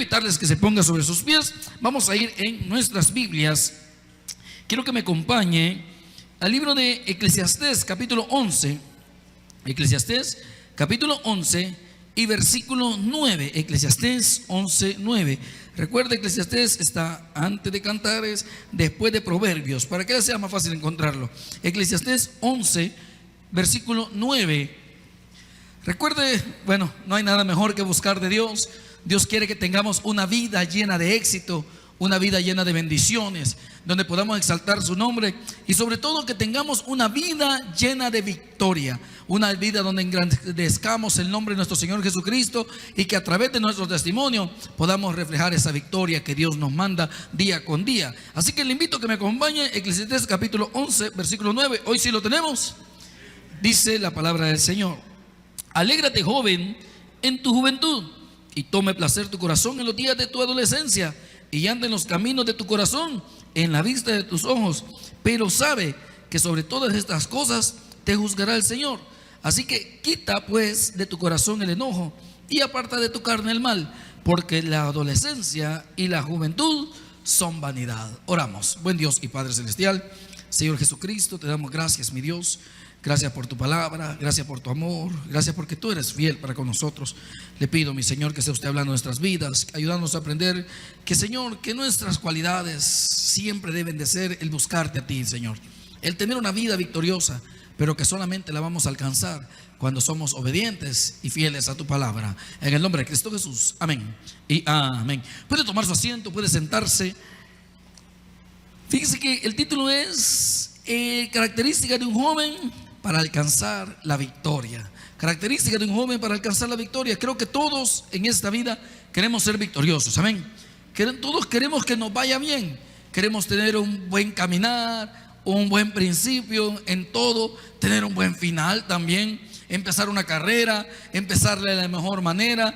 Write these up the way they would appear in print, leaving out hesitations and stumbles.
invitarles que se pongan sobre sus pies. Vamos a ir en nuestras Biblias. Quiero que me acompañe al libro de Eclesiastés, capítulo 11. Eclesiastés, capítulo 11 y versículo 9. Eclesiastés 11, 9. Recuerda, Eclesiastés está antes de Cantares, después de Proverbios, para que sea más fácil encontrarlo. Eclesiastés 11, versículo 9. Recuerde, bueno, no hay nada mejor que buscar de Dios. Dios quiere que tengamos una vida llena de éxito, una vida llena de bendiciones, donde podamos exaltar su nombre y sobre todo que tengamos una vida llena de victoria, una vida donde engrandezcamos el nombre de nuestro Señor Jesucristo y que a través de nuestro testimonio podamos reflejar esa victoria que Dios nos manda día con día. Así que le invito a que me acompañe. Eclesiastés capítulo 11, versículo 9. Hoy sí lo tenemos. Dice la palabra del Señor: alégrate, joven, en tu juventud, y tome placer tu corazón en los días de tu adolescencia, y anda en los caminos de tu corazón, en la vista de tus ojos. Pero sabe que sobre todas estas cosas te juzgará el Señor. Así que quita pues de tu corazón el enojo, y aparta de tu carne el mal, porque la adolescencia y la juventud son vanidad. Oramos. Buen Dios y Padre celestial, Señor Jesucristo, te damos gracias, mi Dios. Gracias por tu palabra, gracias por tu amor, gracias porque tú eres fiel para con nosotros. Le pido, mi Señor, que sea usted hablando de nuestras vidas, ayudándonos a aprender que, Señor, que nuestras cualidades siempre deben de ser el buscarte a ti, Señor, el tener una vida victoriosa, pero que solamente la vamos a alcanzar cuando somos obedientes y fieles a tu palabra. En el nombre de Cristo Jesús, amén y amén. Puede tomar su asiento, puede sentarse. Fíjese que el título es características de un joven para alcanzar la victoria. Características de un joven para alcanzar la victoria. Creo que todos en esta vida queremos ser victoriosos, amén. Todos queremos que nos vaya bien. Queremos tener un buen caminar, un buen principio en todo, tener un buen final también. Empezar una carrera, empezarla de la mejor manera,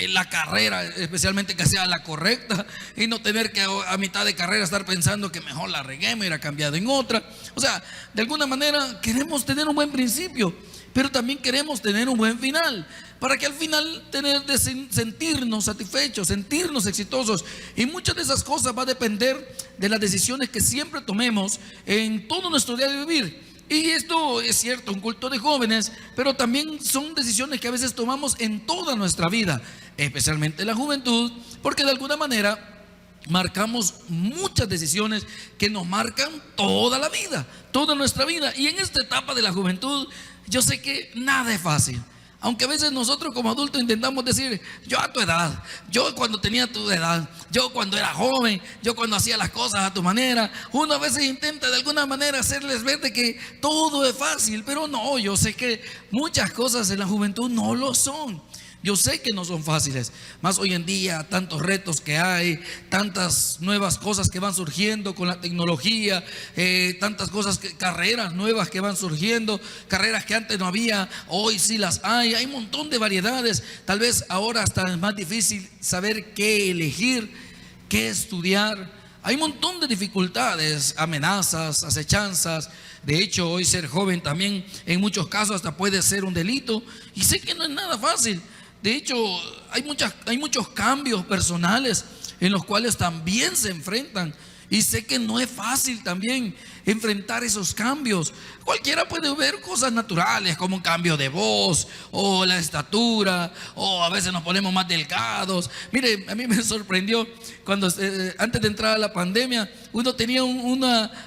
la carrera especialmente que sea la correcta, y no tener que a mitad de carrera estar pensando que mejor la regué, me hubiera cambiado en otra. O sea, de alguna manera queremos tener un buen principio, pero también queremos tener un buen final, para que al final sentirnos satisfechos, sentirnos exitosos. Y muchas de esas cosas va a depender de las decisiones que siempre tomemos en todo nuestro día de vivir. Y esto es cierto, un culto de jóvenes, pero también son decisiones que a veces tomamos en toda nuestra vida, especialmente la juventud, porque de alguna manera marcamos muchas decisiones que nos marcan toda la vida, toda nuestra vida. Y en esta etapa de la juventud, yo sé que nada es fácil. Aunque a veces nosotros como adultos intentamos decir: yo a tu edad, yo cuando tenía tu edad, yo cuando era joven, yo cuando hacía las cosas a tu manera. Uno a veces intenta de alguna manera hacerles ver de que todo es fácil, pero no, yo sé que muchas cosas en la juventud no lo son. Yo sé que no son fáciles, más hoy en día tantos retos que hay, tantas nuevas cosas que van surgiendo con la tecnología, tantas cosas, carreras nuevas que van surgiendo, carreras que antes no había, hoy sí las hay un montón de variedades. Tal vez ahora hasta es más difícil saber qué elegir, qué estudiar. Hay un montón de dificultades, amenazas, acechanzas. De hecho, hoy ser joven también en muchos casos hasta puede ser un delito, y sé que no es nada fácil. De hecho, hay muchos cambios personales en los cuales también se enfrentan. Y sé que no es fácil también enfrentar esos cambios. Cualquiera puede ver cosas naturales como un cambio de voz o la estatura, o a veces nos ponemos más delgados. Mire, a mí me sorprendió cuando antes de entrar a la pandemia, uno tenía no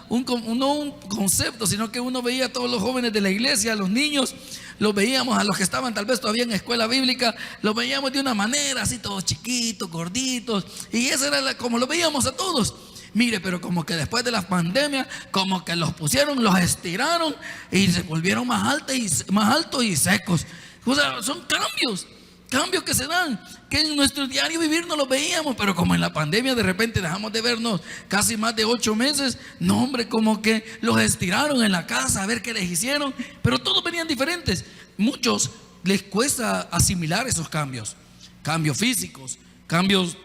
un concepto, sino que uno veía a todos los jóvenes de la iglesia, a los niños. Los veíamos, a los que estaban tal vez todavía en escuela bíblica, los veíamos de una manera así, todos chiquitos, gorditos, y eso era como lo veíamos a todos. Mire, pero como que después de la pandemia, como que los pusieron, los estiraron y se volvieron más altos y secos. O sea, son cambios que se dan, que en nuestro diario vivir no los veíamos, pero como en la pandemia de repente dejamos de vernos casi más de 8 meses. No, hombre, como que los estiraron en la casa a ver qué les hicieron, pero todos venían diferentes. Muchos les cuesta asimilar esos cambios físicos, cambios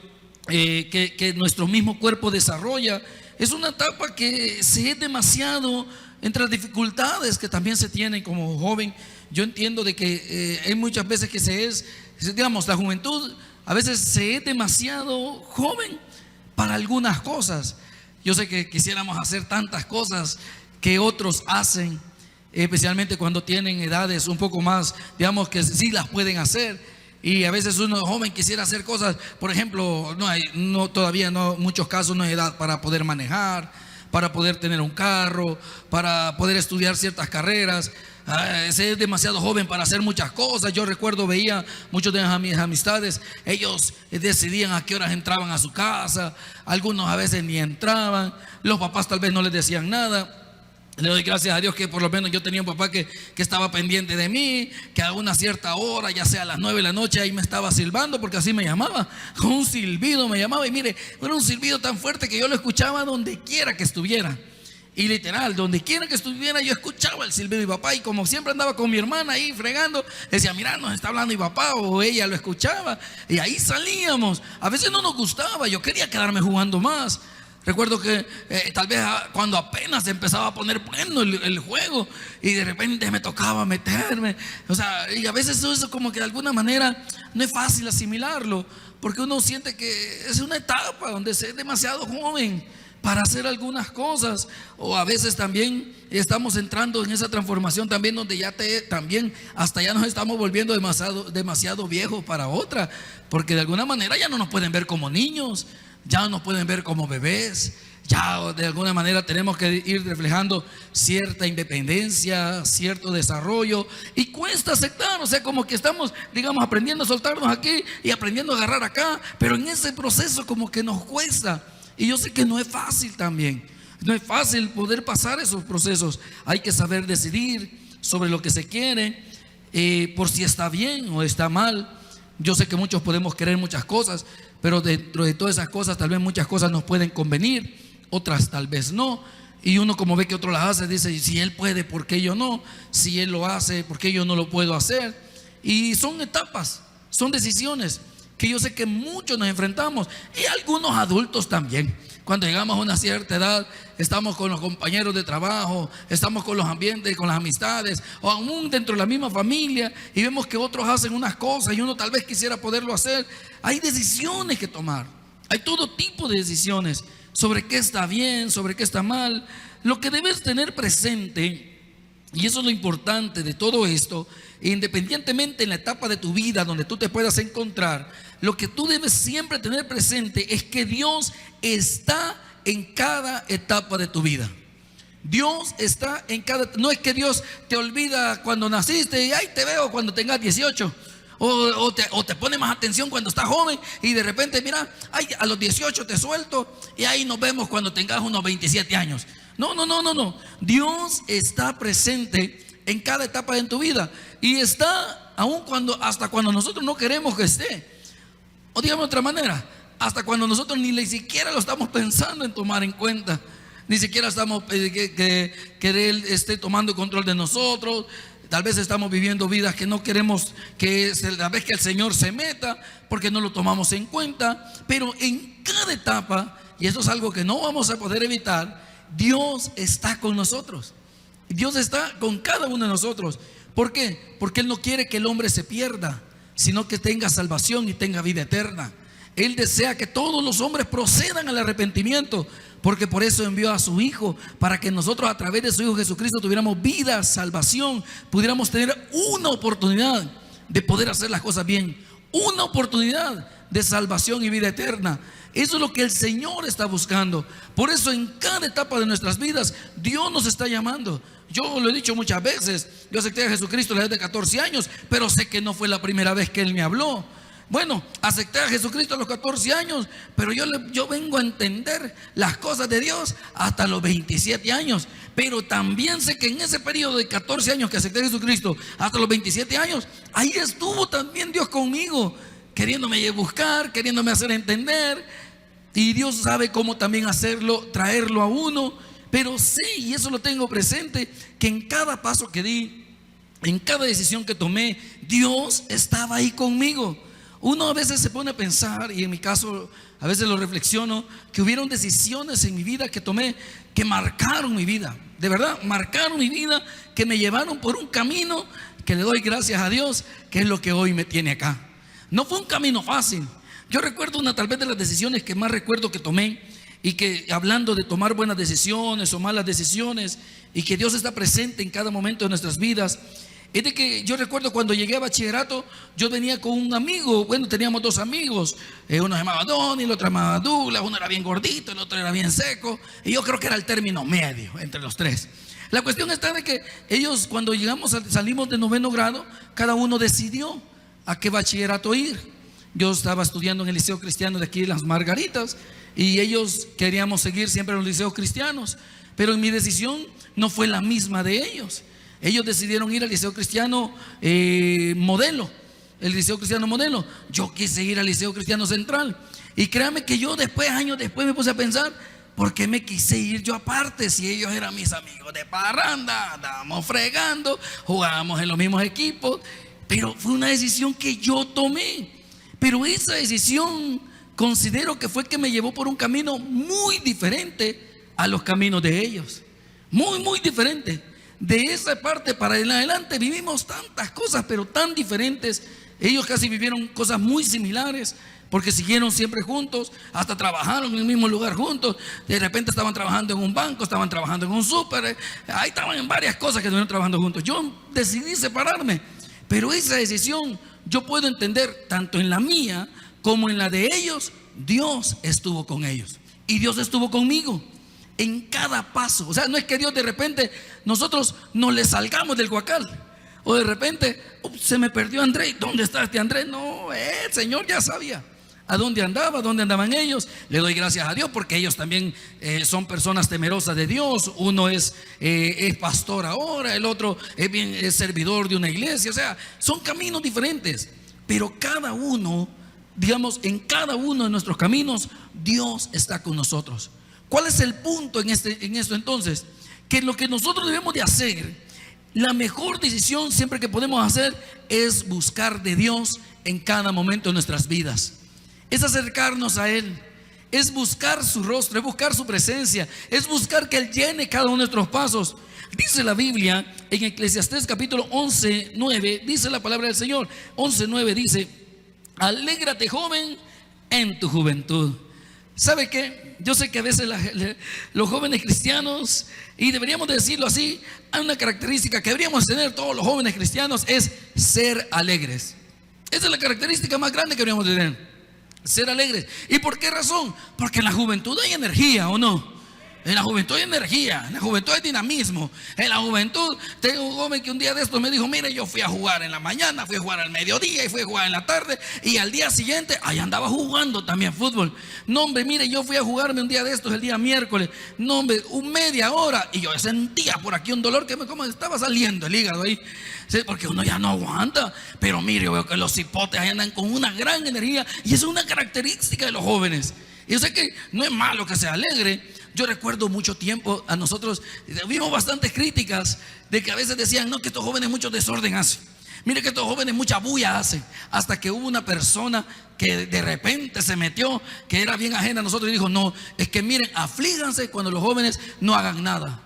que nuestro mismo cuerpo desarrolla. Es una etapa que se es demasiado entre las dificultades que también se tienen como joven. Yo entiendo de que hay muchas veces que digamos, la juventud a veces se es demasiado joven para algunas cosas. Yo sé que quisiéramos hacer tantas cosas que otros hacen, especialmente cuando tienen edades un poco más, digamos que sí las pueden hacer. Y a veces uno joven quisiera hacer cosas, por ejemplo, todavía no, en muchos casos no hay edad para poder manejar, para poder tener un carro, para poder estudiar ciertas carreras. Ese es demasiado joven para hacer muchas cosas. Yo recuerdo, veía muchos de mis amistades, ellos decidían a qué horas entraban a su casa, algunos a veces ni entraban, los papás tal vez no les decían nada. Le doy gracias a Dios que por lo menos yo tenía un papá que estaba pendiente de mí, que a una cierta hora, ya sea a las 9 de la noche, ahí me estaba silbando, porque así me llamaba, con un silbido me llamaba. Y mire, era un silbido tan fuerte que yo lo escuchaba donde quiera que estuviera. Y literal, donde quiera que estuviera, yo escuchaba el silbido de mi papá. Y como siempre andaba con mi hermana ahí fregando, decía: mira, nos está hablando mi papá. O ella lo escuchaba, y ahí salíamos. A veces no nos gustaba, yo quería quedarme jugando más. Recuerdo que tal vez cuando apenas empezaba a poner bueno el juego, y de repente me tocaba meterme, o sea, y a veces eso como que de alguna manera no es fácil asimilarlo, porque uno siente que es una etapa donde se es demasiado joven para hacer algunas cosas. O a veces también estamos entrando en esa transformación también, donde también hasta ya nos estamos volviendo demasiado viejos para otra, porque de alguna manera ya no nos pueden ver como niños, ya no nos pueden ver como bebés. Ya de alguna manera tenemos que ir reflejando cierta independencia, cierto desarrollo, y cuesta aceptar, o sea, como que estamos, digamos, aprendiendo a soltarnos aquí y aprendiendo a agarrar acá, pero en ese proceso como que nos cuesta. Y yo sé que no es fácil también, no es fácil poder pasar esos procesos. Hay que saber decidir sobre lo que se quiere, por si está bien o está mal. Yo sé que muchos podemos querer muchas cosas, pero dentro de todas esas cosas tal vez muchas cosas nos pueden convenir, otras tal vez no. Y uno, como ve que otro las hace, dice: si él puede, ¿por qué yo no? Si él lo hace, ¿por qué yo no lo puedo hacer? Y son etapas, son decisiones que yo sé que muchos nos enfrentamos, y algunos adultos también. Cuando llegamos a una cierta edad, estamos con los compañeros de trabajo, estamos con los ambientes, con las amistades, o aún dentro de la misma familia, y vemos que otros hacen unas cosas y uno tal vez quisiera poderlo hacer. Hay decisiones que tomar, hay todo tipo de decisiones sobre qué está bien, sobre qué está mal. Lo que debes tener presente, y eso es lo importante de todo esto, independientemente en la etapa de tu vida donde tú te puedas encontrar, lo que tú debes siempre tener presente es que Dios está en cada etapa de tu vida. Dios está en cada. No es que Dios te olvida cuando naciste y ahí te veo cuando tengas 18. O te pone más atención cuando estás joven y de repente, mira, ay, a los 18 te suelto y ahí nos vemos cuando tengas unos 27 años. No. Dios está presente en cada etapa de tu vida, y está hasta cuando nosotros no queremos que esté. O digamos de otra manera, hasta cuando nosotros ni siquiera lo estamos pensando en tomar en cuenta, ni siquiera estamos que Él esté tomando control de nosotros. Tal vez estamos viviendo vidas que no queremos que la vez que el Señor se meta, porque no lo tomamos en cuenta. Pero en cada etapa, y eso es algo que no vamos a poder evitar, Dios está con nosotros. Dios está con cada uno de nosotros. ¿Por qué? Porque Él no quiere que el hombre se pierda, sino que tenga salvación y tenga vida eterna. Él desea que todos los hombres procedan al arrepentimiento, porque por eso envió a su Hijo, para que nosotros a través de su Hijo Jesucristo tuviéramos vida, salvación, pudiéramos tener una oportunidad de poder hacer las cosas bien, una oportunidad de salvación y vida eterna. Eso es lo que el Señor está buscando. Por eso en cada etapa de nuestras vidas Dios nos está llamando. Yo lo he dicho muchas veces, yo acepté a Jesucristo a la edad de 14 años, pero sé que no fue la primera vez que Él me habló. Bueno, acepté a Jesucristo a los 14 años, pero yo vengo a entender las cosas de Dios hasta los 27 años. Pero también sé que en ese periodo de 14 años que acepté a Jesucristo hasta los 27 años, ahí estuvo también Dios conmigo, queriéndome buscar, queriéndome hacer entender. Y Dios sabe cómo también hacerlo, traerlo a uno. Pero sé, y eso lo tengo presente, que en cada paso que di, en cada decisión que tomé, Dios estaba ahí conmigo. Uno a veces se pone a pensar, y en mi caso a veces lo reflexiono, que hubieron decisiones en mi vida que tomé que marcaron mi vida, de verdad, marcaron mi vida, que me llevaron por un camino que le doy gracias a Dios, que es lo que hoy me tiene acá. No fue un camino fácil. Yo recuerdo tal vez de las decisiones que más recuerdo que tomé, y que hablando de tomar buenas decisiones o malas decisiones, y que Dios está presente en cada momento de nuestras vidas, es de que yo recuerdo cuando llegué a bachillerato, yo venía con un amigo. Bueno, teníamos dos amigos, uno se llamaba Donny, el otro se llamaba Douglas. Uno era bien gordito, el otro era bien seco, y yo creo que era el término medio entre los tres. La cuestión está de que ellos, cuando salimos de 9º grado, cada uno decidió a qué bachillerato ir. Yo estaba estudiando en el Liceo Cristiano de aquí, Las Margaritas, y ellos queríamos seguir siempre en los liceos cristianos, pero mi decisión no fue la misma de ellos. Ellos decidieron ir al Liceo Cristiano Modelo, el Liceo Cristiano Modelo. Yo quise ir al Liceo Cristiano Central, y créanme que yo años después me puse a pensar, ¿por qué me quise ir yo aparte si ellos eran mis amigos de parranda? Andábamos fregando, jugábamos en los mismos equipos, pero fue una decisión que yo tomé. Pero esa decisión considero que fue que me llevó por un camino muy diferente a los caminos de ellos. Muy diferente. De esa parte para adelante vivimos tantas cosas, pero tan diferentes. Ellos casi vivieron cosas muy similares, porque siguieron siempre juntos, hasta trabajaron en el mismo lugar juntos. De repente estaban trabajando en un banco, estaban trabajando en un súper, ahí estaban en varias cosas que estuvieron trabajando juntos. Yo decidí separarme, pero esa decisión yo puedo entender, tanto en la mía como en la de ellos. Dios estuvo con ellos y Dios estuvo conmigo en cada paso. O sea, no es que Dios de repente nosotros no le salgamos del guacal, o de repente se me perdió Andrés. ¿Dónde está este Andrés? No, el Señor ya sabía a dónde andaba, dónde andaban ellos. Le doy gracias a Dios porque ellos también son personas temerosas de Dios. Uno es pastor ahora, el otro es servidor de una iglesia. O sea, son caminos diferentes, pero cada uno, digamos, en cada uno de nuestros caminos Dios está con nosotros. ¿Cuál es el punto en esto entonces? Que lo que nosotros debemos de hacer, la mejor decisión siempre que podemos hacer, es buscar de Dios en cada momento de nuestras vidas. Es acercarnos a Él, es buscar su rostro, es buscar su presencia, es buscar que Él llene cada uno de nuestros pasos. Dice la Biblia en Eclesiastés capítulo 11:9, dice la palabra del Señor. 11:9 dice: alégrate, joven, en tu juventud. ¿Sabe qué? Yo sé que a veces los jóvenes cristianos, y deberíamos decirlo así, hay una característica que deberíamos tener todos los jóvenes cristianos, es ser alegres. Esa es la característica más grande que deberíamos tener, ser alegres. ¿Y por qué razón? Porque en la juventud hay energía, ¿o no? En la juventud hay energía, en la juventud hay dinamismo. En la juventud, tengo un joven que un día de estos me dijo: mire, yo fui a jugar en la mañana, fui a jugar al mediodía y fui a jugar en la tarde, y al día siguiente ahí andaba jugando también fútbol. No, hombre, mire, yo fui a jugarme un día de estos, el día miércoles. No, hombre, media hora, y yo sentía por aquí un dolor que como estaba saliendo el hígado ahí. Sí, porque uno ya no aguanta. Pero mire, yo veo que los cipotes ahí andan con una gran energía, y eso es una característica de los jóvenes. Y yo sé que no es malo que sea alegre. Yo recuerdo mucho tiempo, a nosotros vimos bastantes críticas de que a veces decían: no, que estos jóvenes mucho desorden hacen, mire que estos jóvenes mucha bulla hacen. Hasta que hubo una persona que de repente se metió, que era bien ajena a nosotros, y dijo: no, es que miren, aflíganse cuando los jóvenes no hagan nada,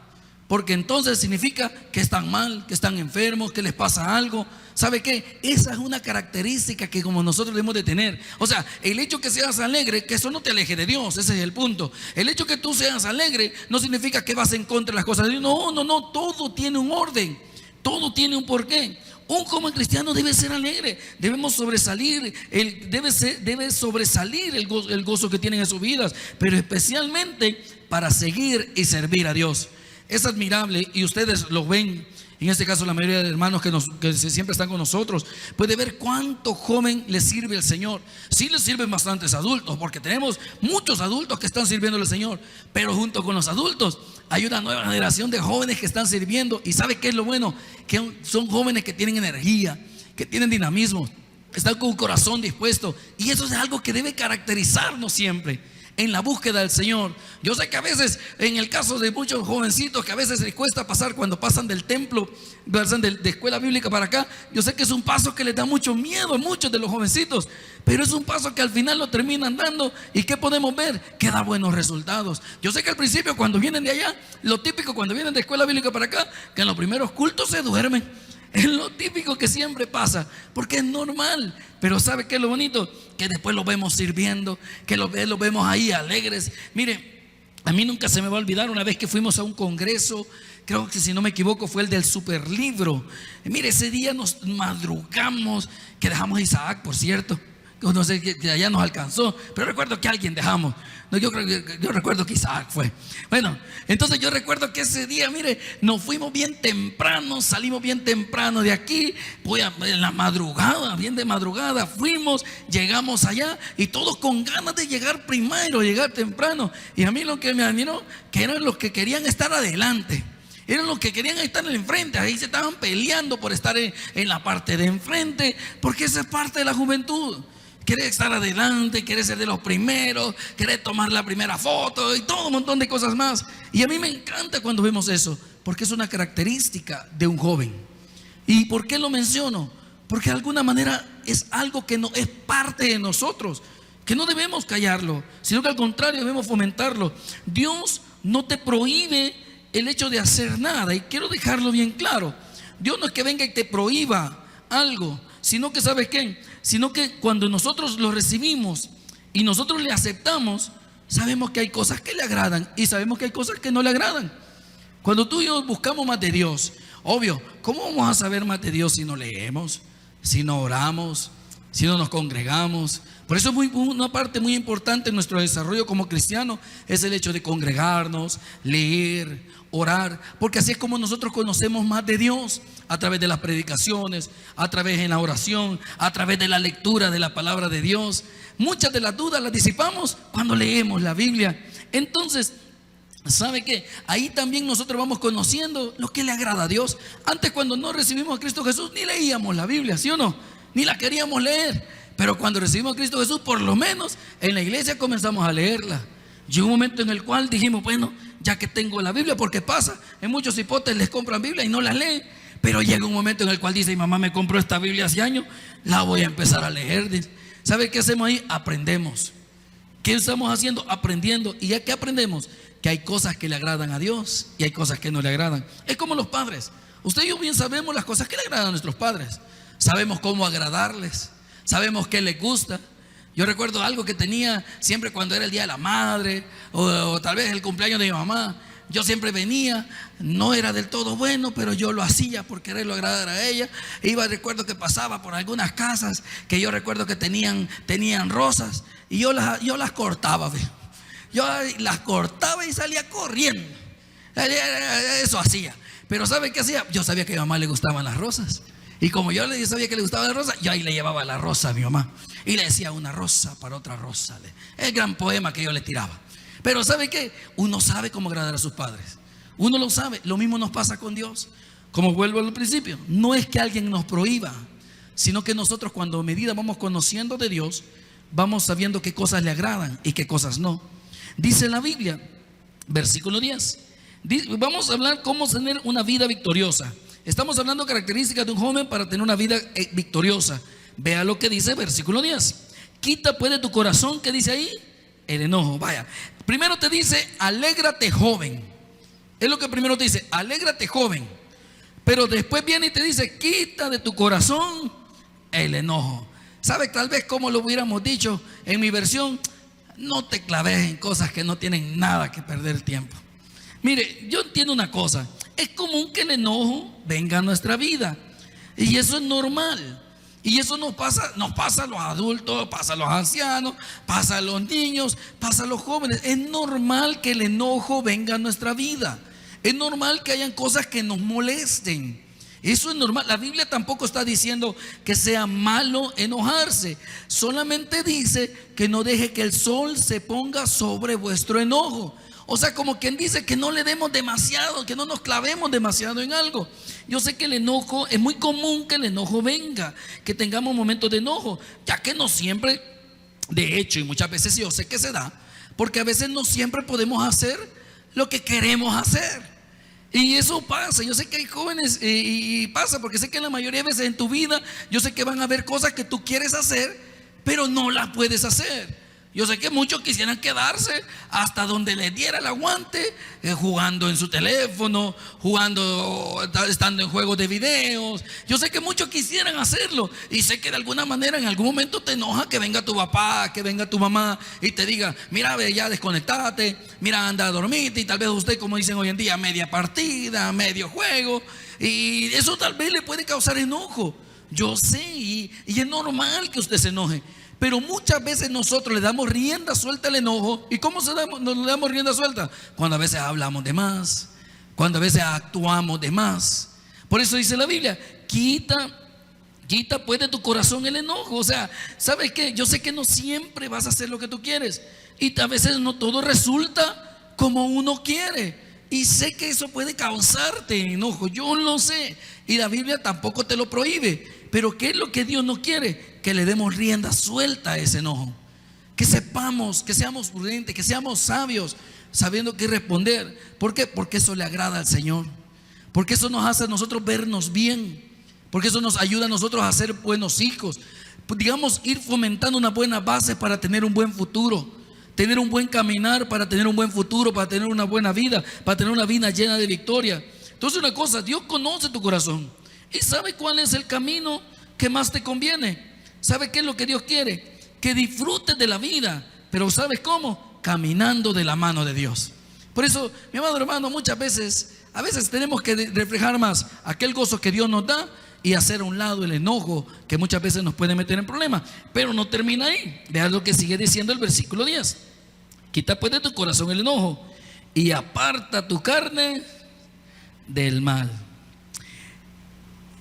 porque entonces significa que están mal, que están enfermos, que les pasa algo. ¿Sabe qué? Esa es una característica que como nosotros debemos de tener. O sea, el hecho que seas alegre, que eso no te aleje de Dios. Ese es el punto. El hecho que tú seas alegre no significa que vas en contra de las cosas de Dios. No, todo tiene un orden, todo tiene un porqué. Un joven cristiano debe ser alegre, debemos sobresalir, debe sobresalir el gozo que tienen en sus vidas, pero especialmente para seguir y servir a Dios. Es admirable, y ustedes lo ven. En este caso, la mayoría de hermanos que siempre están con nosotros, puede ver cuánto joven le sirve al Señor. Sí le sirven bastantes adultos, porque tenemos muchos adultos que están sirviendo al Señor, pero junto con los adultos hay una nueva generación de jóvenes que están sirviendo. Y ¿sabe qué es lo bueno? Que son jóvenes que tienen energía, que tienen dinamismo, están con un corazón dispuesto. Y eso es algo que debe caracterizarnos siempre en la búsqueda del Señor. Yo sé que a veces, en el caso de muchos jovencitos, que a veces les cuesta pasar cuando pasan del templo, pasan de escuela bíblica para acá, yo sé que es un paso que les da mucho miedo a muchos de los jovencitos, pero es un paso que al final lo terminan dando. ¿Y qué podemos ver? Que da buenos resultados. Yo sé que al principio, cuando vienen de allá, lo típico cuando vienen de escuela bíblica para acá, que en los primeros cultos se duermen. Es lo típico que siempre pasa, porque es normal. Pero ¿sabe qué es lo bonito? Que después los vemos sirviendo, que los vemos ahí alegres. Mire, a mí nunca se me va a olvidar una vez que fuimos a un congreso, creo que si no me equivoco fue el del Superlibro. Mire, ese día nos madrugamos, que dejamos a Isaac, por cierto. No sé, que allá nos alcanzó, pero recuerdo que alguien dejamos. No, yo recuerdo que Isaac fue. Bueno, entonces yo recuerdo que ese día, mire, nos fuimos bien temprano, salimos bien temprano de aquí, en la madrugada, bien de madrugada, fuimos, llegamos allá y todos con ganas de llegar primero, llegar temprano. Y a mí lo que me admiró, que eran los que querían estar adelante. Eran los que querían estar en el enfrente. Ahí se estaban peleando por estar en la parte de enfrente, porque esa es parte de la juventud. Quiere estar adelante, quiere ser de los primeros, quiere tomar la primera foto y todo un montón de cosas más. Y a mí me encanta cuando vemos eso, porque es una característica de un joven. ¿Y por qué lo menciono? Porque de alguna manera es algo que no es parte de nosotros, que no debemos callarlo, sino que al contrario debemos fomentarlo. Dios no te prohíbe el hecho de hacer nada, y quiero dejarlo bien claro. Dios no es que venga y te prohíba algo, sino que, ¿sabes qué? Sino que cuando nosotros lo recibimos y nosotros le aceptamos, sabemos que hay cosas que le agradan y sabemos que hay cosas que no le agradan. Cuando tú y yo buscamos más de Dios, obvio, ¿cómo vamos a saber más de Dios si no leemos, si no oramos, si no nos congregamos? Por eso una parte muy importante en nuestro desarrollo como cristiano es el hecho de congregarnos, leer, orar, porque así es como nosotros conocemos más de Dios, a través de las predicaciones, a través de la oración, a través de la lectura de la palabra de Dios. Muchas de las dudas las disipamos cuando leemos la Biblia. Entonces, ¿sabe qué? Ahí también nosotros vamos conociendo lo que le agrada a Dios. Antes, cuando no recibimos a Cristo Jesús, ni leíamos la Biblia, ¿sí o no? Ni la queríamos leer. Pero cuando recibimos a Cristo Jesús, por lo menos en la iglesia comenzamos a leerla. Llegó un momento en el cual dijimos, bueno, ya que tengo la Biblia, porque pasa, en muchos hipotes les compran Biblia y no la leen. Pero llega un momento en el cual dice, mi mamá me compró esta Biblia hace años, la voy a empezar a leer. ¿Sabe qué hacemos ahí? Aprendemos. ¿Qué estamos haciendo? Aprendiendo. ¿Y ya que aprendemos? Que hay cosas que le agradan a Dios y hay cosas que no le agradan. Es como los padres. Usted y yo bien sabemos las cosas que le agradan a nuestros padres. Sabemos cómo agradarles. Sabemos qué les gusta. Yo recuerdo algo que tenía siempre cuando era el día de la madre o tal vez el cumpleaños de mi mamá. Yo siempre venía, no era del todo bueno, pero yo lo hacía por quererlo agradar a ella. Recuerdo que pasaba por algunas casas que yo recuerdo que tenían rosas y yo las cortaba. Yo las cortaba y salía corriendo. Eso hacía. Pero ¿sabe qué hacía? Yo sabía que a mi mamá le gustaban las rosas. Y como yo sabía que le gustaban las rosas, yo ahí le llevaba la rosa a mi mamá. Y le decía una rosa para otra rosa. El gran poema que yo le tiraba. Pero ¿sabe qué? Uno sabe cómo agradar a sus padres. Uno lo sabe. Lo mismo nos pasa con Dios. Como vuelvo al principio, no es que alguien nos prohíba, sino que nosotros cuando a medida vamos conociendo de Dios, vamos sabiendo qué cosas le agradan y qué cosas no. Dice la Biblia, versículo 10. Vamos a hablar cómo tener una vida victoriosa. Estamos hablando de características de un joven para tener una vida victoriosa. Vea lo que dice versículo 10. Quita pues de tu corazón, ¿qué dice ahí? El enojo. Vaya, primero te dice, alégrate joven. Es lo que primero te dice, alégrate joven. Pero después viene y te dice, quita de tu corazón el enojo. ¿Sabe tal vez cómo lo hubiéramos dicho en mi versión? No te claves en cosas que no tienen nada que perder tiempo. Mire, yo entiendo una cosa. Es común que el enojo venga a nuestra vida. Y eso es normal. Y eso nos pasa a los adultos, pasa a los ancianos, pasa a los niños, pasa a los jóvenes. Es normal que el enojo venga a nuestra vida. Es normal que hayan cosas que nos molesten. Eso es normal. La Biblia tampoco está diciendo que sea malo enojarse. Solamente dice que no deje que el sol se ponga sobre vuestro enojo. O sea, como quien dice que no le demos demasiado, que no nos clavemos demasiado en algo. Yo sé que el enojo, es muy común que el enojo venga, que tengamos momentos de enojo, ya que no siempre, de hecho, y muchas veces yo sé que se da, porque a veces no siempre podemos hacer lo que queremos hacer. Y eso pasa. Yo sé que hay jóvenes y pasa, porque sé que la mayoría de veces en tu vida, yo sé que van a haber cosas que tú quieres hacer, pero no las puedes hacer. Yo sé que muchos quisieran quedarse hasta donde les diera el aguante, jugando en su teléfono, estando en juegos de videos. Yo sé que muchos quisieran hacerlo, y sé que de alguna manera en algún momento te enoja que venga tu papá, que venga tu mamá y te diga: mira, ve, ya desconectate, mira, anda a dormirte. Y tal vez usted, como dicen hoy en día, media partida, medio juego, y eso tal vez le puede causar enojo. Yo sé, y es normal que usted se enoje. Pero muchas veces nosotros le damos rienda suelta al enojo. ¿Y cómo nos le damos rienda suelta? Cuando a veces hablamos de más, cuando a veces actuamos de más. Por eso dice la Biblia: quita pues de tu corazón el enojo. O sea, ¿sabes qué? Yo sé que no siempre vas a hacer lo que tú quieres, y a veces no todo resulta como uno quiere, y sé que eso puede causarte enojo. Yo lo sé, y la Biblia tampoco te lo prohíbe. Pero ¿qué es lo que Dios no quiere? Que le demos rienda suelta a ese enojo. Que sepamos, que seamos prudentes, que seamos sabios, sabiendo qué responder. ¿Por qué? Porque eso le agrada al Señor. Porque eso nos hace a nosotros vernos bien. Porque eso nos ayuda a nosotros a ser buenos hijos. Digamos, ir fomentando una buena base para tener un buen futuro. Tener un buen caminar para tener un buen futuro, para tener una buena vida, para tener una vida llena de victoria. Entonces, una cosa: Dios conoce tu corazón y sabe cuál es el camino que más te conviene. ¿Sabe qué es lo que Dios quiere? Que disfrutes de la vida. Pero ¿sabes cómo? Caminando de la mano de Dios. Por eso, mi amado hermano, a veces tenemos que reflejar más aquel gozo que Dios nos da, y hacer a un lado el enojo que muchas veces nos puede meter en problemas. Pero no termina ahí. Vean lo que sigue diciendo el versículo 10. Quita pues de tu corazón el enojo, y aparta tu carne del mal.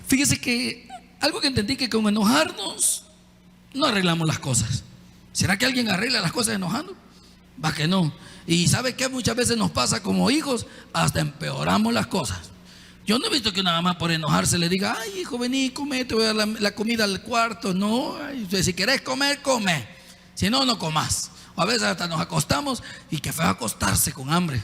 Fíjese que algo que entendí, que con enojarnos no arreglamos las cosas. ¿Será que alguien arregla las cosas enojando? Va que no. Y ¿sabe qué? Muchas veces nos pasa como hijos, hasta empeoramos las cosas. Yo no he visto que nada más por enojarse le diga: ay, hijo, vení, come, te voy a dar la comida al cuarto. No, si querés comer, come. Si no, no comas. O a veces hasta nos acostamos, y que fue acostarse con hambre.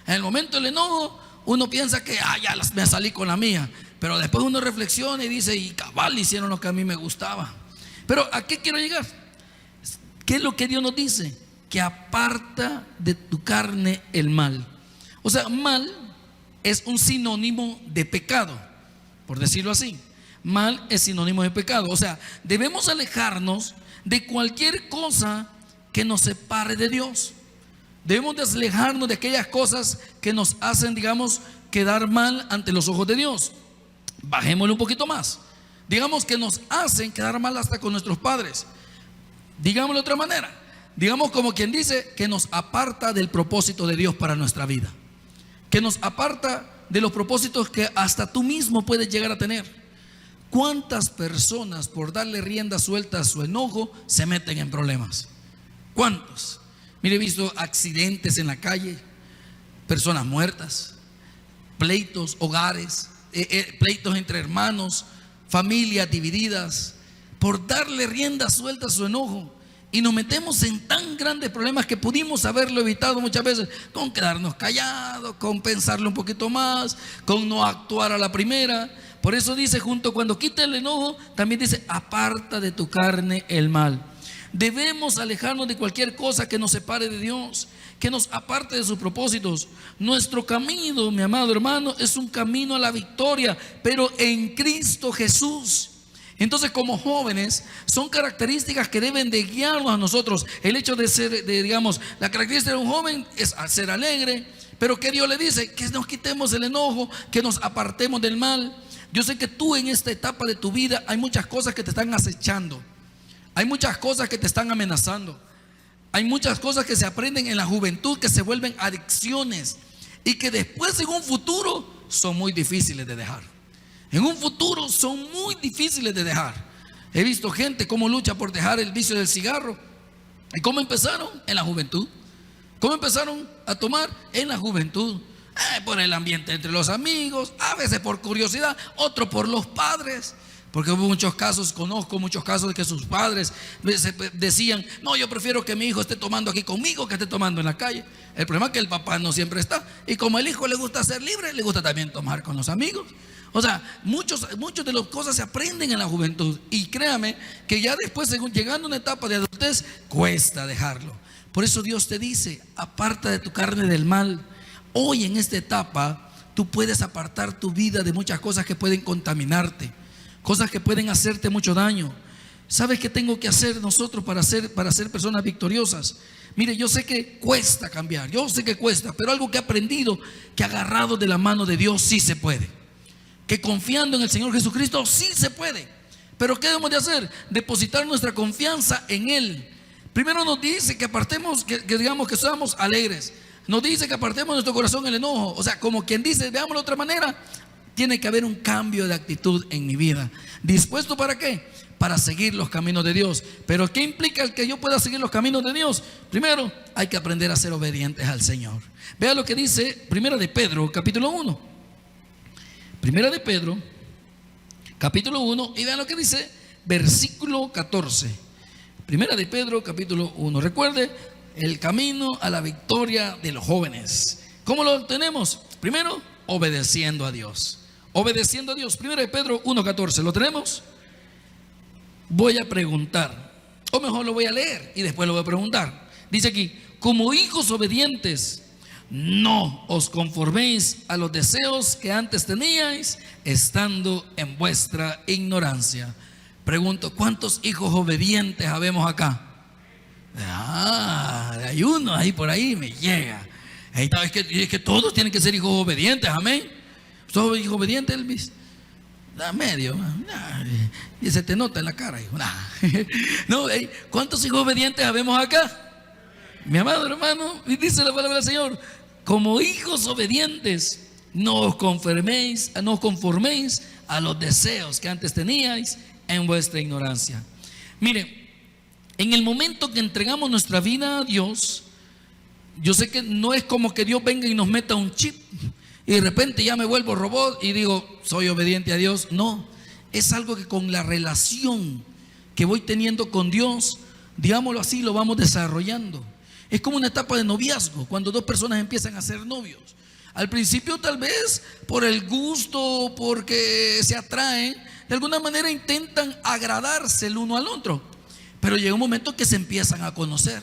En el momento del enojo, uno piensa que ya me salí con la mía. Pero después uno reflexiona y dice: y cabal, hicieron lo que a mí me gustaba. Pero ¿a qué quiero llegar? ¿Qué es lo que Dios nos dice? Que aparta de tu carne el mal. O sea, mal es un sinónimo de pecado, por decirlo así. Mal es sinónimo de pecado. O sea, debemos alejarnos de cualquier cosa que nos separe de Dios. Debemos de alejarnos de aquellas cosas que nos hacen, digamos, quedar mal ante los ojos de Dios. Bajémosle un poquito más. Digamos que nos hacen quedar mal hasta con nuestros padres. Digámoslo de otra manera. Digamos, como quien dice, que nos aparta del propósito de Dios para nuestra vida. Que nos aparta de los propósitos que hasta tú mismo puedes llegar a tener. ¿Cuántas personas, por darle rienda suelta a su enojo, se meten en problemas? ¿Cuántos? Mire, he visto accidentes en la calle, personas muertas, pleitos, hogares, pleitos entre hermanos, familias divididas, por darle rienda suelta a su enojo. Y nos metemos en tan grandes problemas que pudimos haberlo evitado muchas veces con quedarnos callados, con pensarlo un poquito más, con no actuar a la primera. Por eso dice, cuando quita el enojo, también dice: aparta de tu carne el mal. Debemos alejarnos de cualquier cosa que nos separe de Dios, que nos aparte de sus propósitos. Nuestro camino, mi amado hermano, es un camino a la victoria, pero en Cristo Jesús. Entonces, como jóvenes, son características que deben de guiarnos a nosotros. El hecho de ser, digamos, la característica de un joven es ser alegre. Pero ¿qué Dios le dice? Que nos quitemos el enojo, que nos apartemos del mal. Yo sé que tú, en esta etapa de tu vida, hay muchas cosas que te están acechando. Hay muchas cosas que te están amenazando. Hay muchas cosas que se aprenden en la juventud, que se vuelven adicciones, y que después, en un futuro, son muy difíciles de dejar. En un futuro son muy difíciles de dejar. He visto gente cómo lucha por dejar el vicio del cigarro. ¿Y cómo empezaron? En la juventud. ¿Cómo empezaron a tomar? En la juventud. Por el ambiente entre los amigos, a veces por curiosidad, otro por los padres. Porque hubo muchos casos, conozco muchos casos de que sus padres decían: no, yo prefiero que mi hijo esté tomando aquí conmigo que esté tomando en la calle. El problema es que el papá no siempre está. Y como el hijo le gusta ser libre, le gusta también tomar con los amigos. O sea, muchas de las cosas se aprenden en la juventud. Y créame que ya después, llegando a una etapa de adultez, cuesta dejarlo. Por eso Dios te dice: aparta de tu carne del mal. Hoy en esta etapa tú puedes apartar tu vida de muchas cosas que pueden contaminarte, cosas que pueden hacerte mucho daño. ¿Sabes qué tengo que hacer nosotros para ser personas victoriosas? Mire, yo sé que cuesta cambiar, yo sé que cuesta, pero algo que he aprendido, que agarrado de la mano de Dios sí se puede. Que confiando en el Señor Jesucristo sí se puede. Pero ¿qué debemos de hacer? Depositar nuestra confianza en Él. Primero nos dice que apartemos, que digamos que seamos alegres. Nos dice que apartemos nuestro corazón el enojo. O sea, como quien dice, veámoslo de otra manera, tiene que haber un cambio de actitud en mi vida. ¿Dispuesto para qué? Para seguir los caminos de Dios. Pero ¿qué implica el que yo pueda seguir los caminos de Dios? Primero, hay que aprender a ser obedientes al Señor. Vea lo que dice Primera de Pedro, capítulo 1. Primera de Pedro, capítulo 1, y vean lo que dice, versículo 14. Primera de Pedro, capítulo 1. Recuerde, el camino a la victoria de los jóvenes. ¿Cómo lo obtenemos? Primero, obedeciendo a Dios. Obedeciendo a Dios. Primera de Pedro 1:14. ¿Lo tenemos? Voy a preguntar, o mejor lo voy a leer y después lo voy a preguntar. Dice aquí: como hijos obedientes, no os conforméis a los deseos que antes teníais, estando en vuestra ignorancia. Pregunto, ¿cuántos hijos obedientes habemos acá? Hay uno ahí por ahí, me llega. Es que todos tienen que ser hijos obedientes, amén. ¿Sos hijo obediente, Elvis? Da medio, y se te nota en la cara, hijo. No, ¿cuántos hijos obedientes habemos acá? Mi amado hermano, y dice la palabra del Señor: como hijos obedientes, no os conforméis a los deseos que antes teníais en vuestra ignorancia. Mire, en el momento que entregamos nuestra vida a Dios, yo sé que no es como que Dios venga y nos meta un chip y de repente ya me vuelvo robot y digo, soy obediente a Dios. No, es algo que con la relación que voy teniendo con Dios, digámoslo así, lo vamos desarrollando. Es como una etapa de noviazgo, cuando dos personas empiezan a ser novios. Al principio tal vez por el gusto, porque se atraen, de alguna manera intentan agradarse el uno al otro. Pero llega un momento que se empiezan a conocer,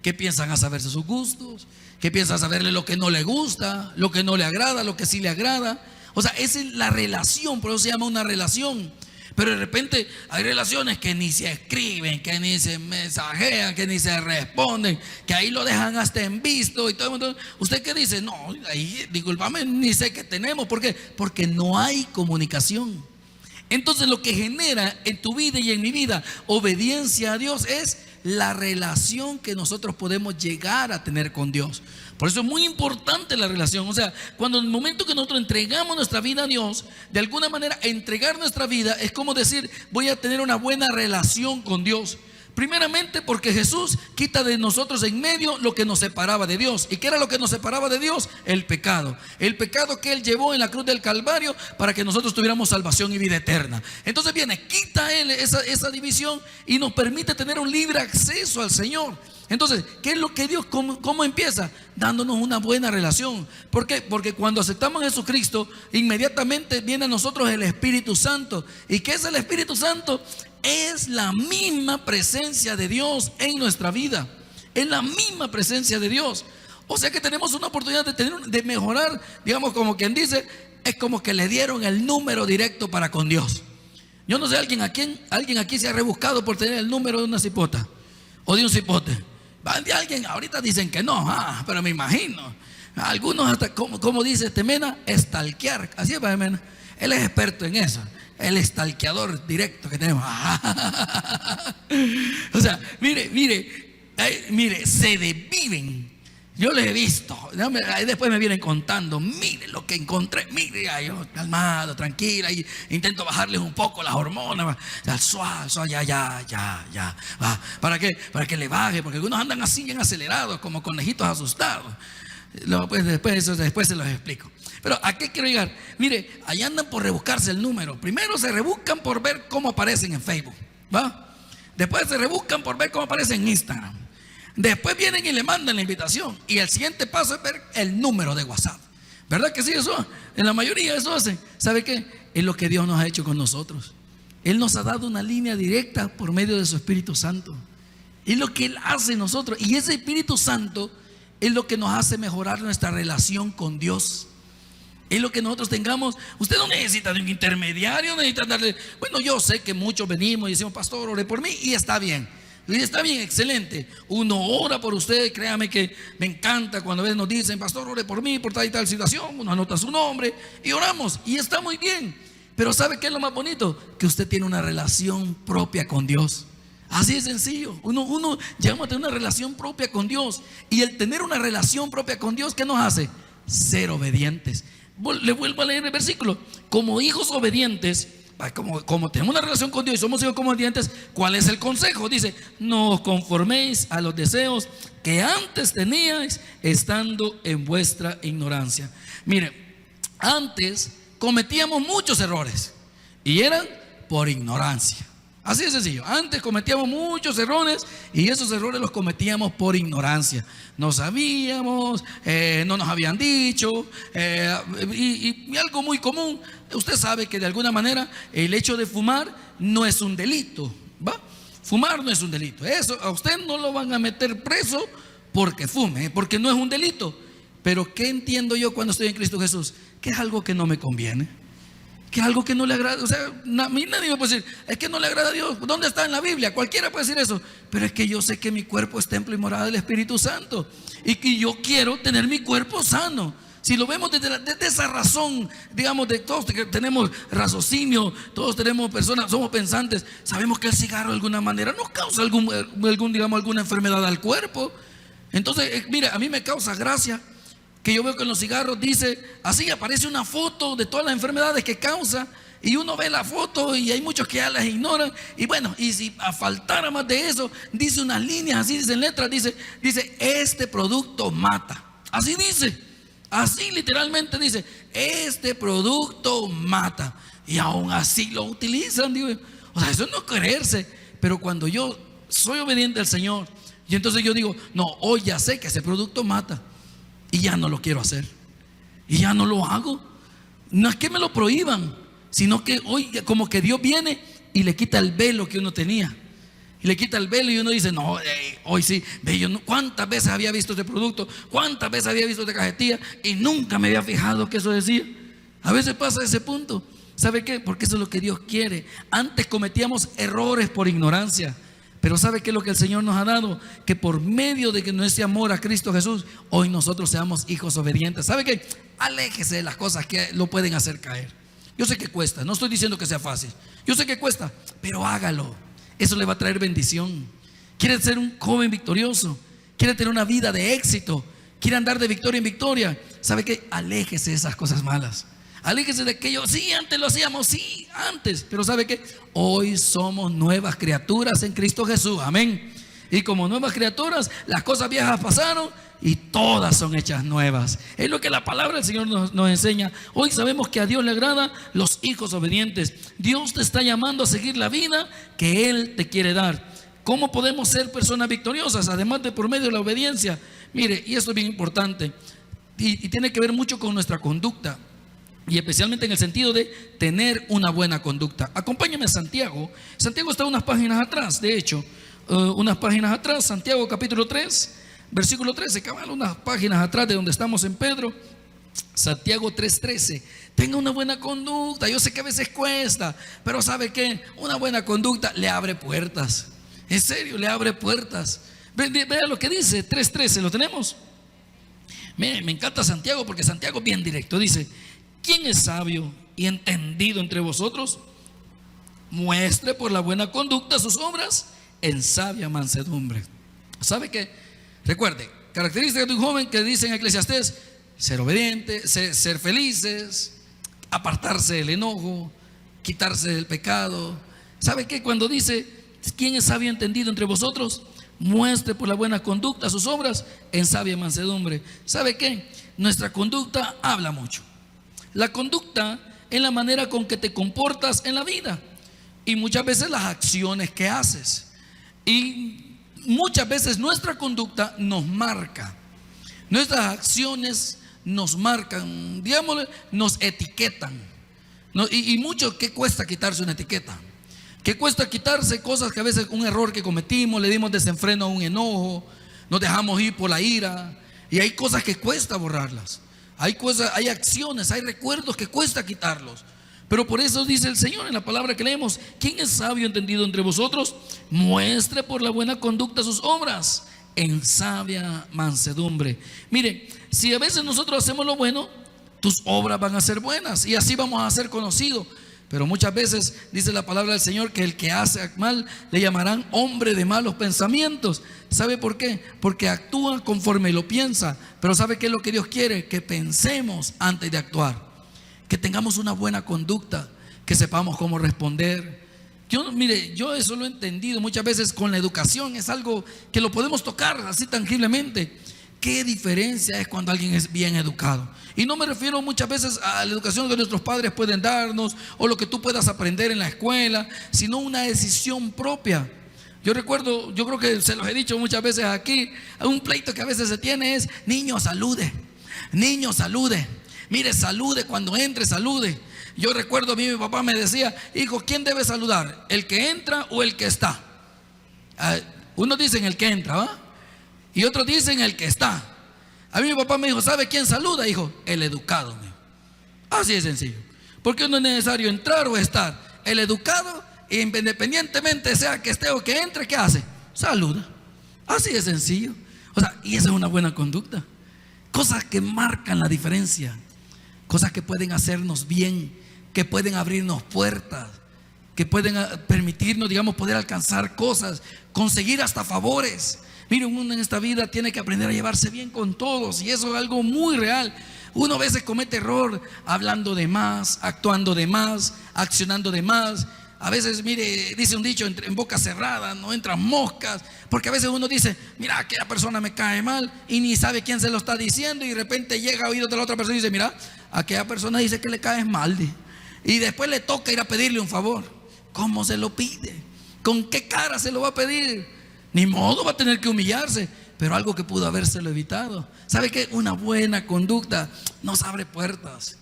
que piensan a saberse sus gustos, que piensan a saberle lo que no le gusta, lo que no le agrada, lo que sí le agrada. O sea, esa es la relación, por eso se llama una relación. Pero de repente hay relaciones que ni se escriben, que ni se mensajean, que ni se responden, que ahí lo dejan hasta en visto y todo el mundo. ¿Usted qué dice? No, ahí, discúlpame, ni sé qué tenemos. ¿Por qué? Porque no hay comunicación. Entonces lo que genera en tu vida y en mi vida obediencia a Dios es la relación que nosotros podemos llegar a tener con Dios. Por eso es muy importante la relación. O sea, cuando en el momento que nosotros entregamos nuestra vida a Dios, de alguna manera entregar nuestra vida es como decir, voy a tener una buena relación con Dios. Primeramente porque Jesús quita de nosotros en medio lo que nos separaba de Dios. ¿Y qué era lo que nos separaba de Dios? El pecado. El pecado que Él llevó en la cruz del Calvario para que nosotros tuviéramos salvación y vida eterna. Entonces viene, quita Él esa división y nos permite tener un libre acceso al Señor. Entonces, ¿qué es lo que Dios, cómo empieza? Dándonos una buena relación. ¿Por qué? Porque cuando aceptamos a Jesucristo, inmediatamente viene a nosotros el Espíritu Santo. ¿Y qué es el Espíritu Santo? Es la misma presencia de Dios en nuestra vida. Es la misma presencia de Dios. O sea que tenemos una oportunidad de mejorar, digamos, como quien dice, es como que le dieron el número directo para con Dios. Yo no sé, alguien aquí se ha rebuscado por tener el número de una cipota o de un cipote. De alguien, ahorita dicen que no, pero me imagino. Algunos hasta, como dice Mena, estalquear. Así es, Mena. Él es experto en eso. El estalqueador directo que tenemos. O sea, mire, se desviven. Yo les he visto. Ahí después me vienen contando. Mire lo que encontré. Mire, yo calmado, tranquila. Y intento bajarles un poco las hormonas. Suave, ya. ¿Para qué? Para que le baje. Porque algunos andan así bien acelerados, como conejitos asustados. Pues después se los explico. Pero ¿a qué quiero llegar? Mire, ahí andan por rebuscarse el número. Primero se rebuscan por ver cómo aparecen en Facebook, ¿va? Después se rebuscan por ver cómo aparecen en Instagram. Después vienen y le mandan la invitación. Y el siguiente paso es ver el número de WhatsApp. ¿Verdad que sí? Eso, en la mayoría eso hace. ¿Sabe qué? Es lo que Dios nos ha hecho con nosotros. Él nos ha dado una línea directa por medio de su Espíritu Santo. Es lo que Él hace en nosotros. Y ese Espíritu Santo es lo que nos hace mejorar nuestra relación con Dios. Es lo que nosotros tengamos. Usted no necesita de un intermediario, no necesita darle. Bueno, yo sé que muchos venimos y decimos, pastor, ore por mí, y está bien. Y está bien, excelente. Uno ora por usted. Créame que me encanta cuando a veces nos dicen, pastor, ore por mí, por tal y tal situación. Uno anota su nombre y oramos, y está muy bien. Pero ¿sabe qué es lo más bonito? Que usted tiene una relación propia con Dios. Así de sencillo. Uno llegamos a tener una relación propia con Dios. Y el tener una relación propia con Dios, ¿qué nos hace? Ser obedientes. Le vuelvo a leer el versículo. Como hijos obedientes, como tenemos una relación con Dios y somos hijos obedientes, ¿cuál es el consejo? Dice, no os conforméis a los deseos que antes teníais estando en vuestra ignorancia. Mire, antes cometíamos muchos errores y eran por ignorancia. Así de sencillo. Antes cometíamos muchos errores y esos errores los cometíamos por ignorancia. No sabíamos, no nos habían dicho, y algo muy común. Usted sabe que de alguna manera el hecho de fumar no es un delito, ¿va? Fumar no es un delito. Eso a usted no lo van a meter preso porque fume, porque no es un delito. Pero ¿qué entiendo yo cuando estoy en Cristo Jesús? Que es algo que no me conviene, que es algo que no le agrada. O sea, a mí nadie me puede decir, es que no le agrada a Dios. ¿Dónde está en la Biblia? Cualquiera puede decir eso. Pero es que yo sé que mi cuerpo es templo y morada del Espíritu Santo, y que yo quiero tener mi cuerpo sano. Si lo vemos desde esa razón, digamos, de todos que tenemos raciocinio, todos tenemos personas, somos pensantes, sabemos que el cigarro de alguna manera nos causa alguna enfermedad al cuerpo. Entonces, mira, a mí me causa gracia que yo veo que en los cigarros dice, así aparece una foto de todas las enfermedades que causa, y uno ve la foto y hay muchos que ya las ignoran. Y bueno, y si faltara más de eso, dice unas líneas, así dicen letras, dice, este producto mata. Así dice, así literalmente dice, este producto mata. Y aún así lo utilizan, digo. O sea, eso no es creerse. Pero cuando yo soy obediente al Señor, y entonces yo digo, no, hoy ya sé que ese producto mata, y ya no lo quiero hacer, y ya no lo hago. No es que me lo prohíban, sino que hoy como que Dios viene y le quita el velo que uno tenía, y le quita el velo, y uno dice, no, hoy sí, ve, yo cuántas veces había visto este producto, cuántas veces había visto esta cajetilla, y nunca me había fijado que eso decía. A veces pasa ese punto. ¿Sabe qué? Porque eso es lo que Dios quiere. Antes cometíamos errores por ignorancia, pero ¿sabe qué es lo que el Señor nos ha dado? Que por medio de que nuestro amor a Cristo Jesús, hoy nosotros seamos hijos obedientes. ¿Sabe qué? Aléjese de las cosas que lo pueden hacer caer. Yo sé que cuesta, no estoy diciendo que sea fácil, yo sé que cuesta, pero hágalo. Eso le va a traer bendición. Quiere ser un joven victorioso, quiere tener una vida de éxito, quiere andar de victoria en victoria. ¿Sabe qué? Aléjese de esas cosas malas. Aléjese de aquello. Sí, antes lo hacíamos, sí, antes. Pero ¿sabe qué? Hoy somos nuevas criaturas en Cristo Jesús. Amén. Y como nuevas criaturas, las cosas viejas pasaron y todas son hechas nuevas. Es lo que la palabra del Señor nos enseña. Hoy sabemos que a Dios le agrada los hijos obedientes. Dios te está llamando a seguir la vida que Él te quiere dar. ¿Cómo podemos ser personas victoriosas? Además de por medio de la obediencia. Mire, y esto es bien importante, y tiene que ver mucho con nuestra conducta, y especialmente en el sentido de tener una buena conducta. Acompáñame a Santiago. Santiago está unas páginas atrás, de hecho, unas páginas atrás. Santiago capítulo 3, versículo 13, cabal, unas páginas atrás de donde estamos en Pedro. Santiago 3:13. Tenga una buena conducta. Yo sé que a veces cuesta, pero ¿sabe qué? Una buena conducta le abre puertas. En serio, le abre puertas. Vea lo que dice 3:13, ¿lo tenemos? Mire, me encanta Santiago porque Santiago es bien directo. Dice, ¿quién es sabio y entendido entre vosotros? Muestre por la buena conducta sus obras en sabia mansedumbre. ¿Sabe qué? Recuerde, características de un joven que dice en Eclesiastés: ser obediente, ser felices, apartarse del enojo, quitarse del pecado. ¿Sabe qué? Cuando dice, ¿quién es sabio y entendido entre vosotros? Muestre por la buena conducta sus obras en sabia mansedumbre. ¿Sabe qué? Nuestra conducta habla mucho. La conducta es la manera con que te comportas en la vida, y muchas veces las acciones que haces, y muchas veces nuestra conducta nos marca. Nuestras acciones nos marcan, digámosle, nos etiquetan. Y mucho, ¿qué cuesta quitarse una etiqueta? ¿Qué cuesta quitarse cosas que a veces un error que cometimos, le dimos desenfreno a un enojo, nos dejamos ir por la ira? Y hay cosas que cuesta borrarlas. Hay cosas, hay acciones, hay recuerdos que cuesta quitarlos. Pero por eso dice el Señor en la palabra que leemos: ¿quién es sabio entendido entre vosotros? Muestre por la buena conducta sus obras en sabia mansedumbre. Mire, si a veces nosotros hacemos lo bueno, tus obras van a ser buenas y así vamos a ser conocidos. Pero muchas veces dice la palabra del Señor que el que hace mal le llamarán hombre de malos pensamientos. ¿Sabe por qué? Porque actúa conforme lo piensa. Pero ¿sabe qué es lo que Dios quiere? Que pensemos antes de actuar, que tengamos una buena conducta, que sepamos cómo responder. Mire, yo eso lo he entendido muchas veces con la educación. Es algo que lo podemos tocar así tangiblemente. ¿Qué diferencia es cuando alguien es bien educado? Y no me refiero muchas veces a la educación que nuestros padres pueden darnos o lo que tú puedas aprender en la escuela, sino una decisión propia. Yo recuerdo, yo creo que se los he dicho muchas veces aquí, un pleito que a veces se tiene es: niño, salude, niño, salude. Mire, salude, cuando entre, salude. Yo recuerdo, a mí mi papá me decía: hijo, ¿quién debe saludar? ¿El que entra o el que está? Unos dicen el que entra, ¿va? Y otros dicen el que está. A mí mi papá me dijo: ¿sabe quién saluda, hijo? El educado. Así de sencillo. Porque no es necesario entrar o estar. El educado, independientemente sea que esté o que entre, ¿qué hace? Saluda. Así de sencillo. O sea, y esa es una buena conducta. Cosas que marcan la diferencia. Cosas que pueden hacernos bien, que pueden abrirnos puertas, que pueden permitirnos, digamos, poder alcanzar cosas, conseguir hasta favores. Miren, uno en esta vida tiene que aprender a llevarse bien con todos, y eso es algo muy real. Uno a veces comete error hablando de más, actuando de más, accionando de más. A veces, mire, dice un dicho: en boca cerrada no entran moscas. Porque a veces uno dice: mira, aquella persona me cae mal, y ni sabe quién se lo está diciendo, y de repente llega a oídos de la otra persona y dice: mira, aquella persona dice que le caes mal, y después le toca ir a pedirle un favor. ¿Cómo se lo pide? ¿Con qué cara se lo va a pedir? Ni modo, va a tener que humillarse. Pero algo que pudo habérselo evitado. ¿Sabe qué? Una buena conducta nos abre puertas,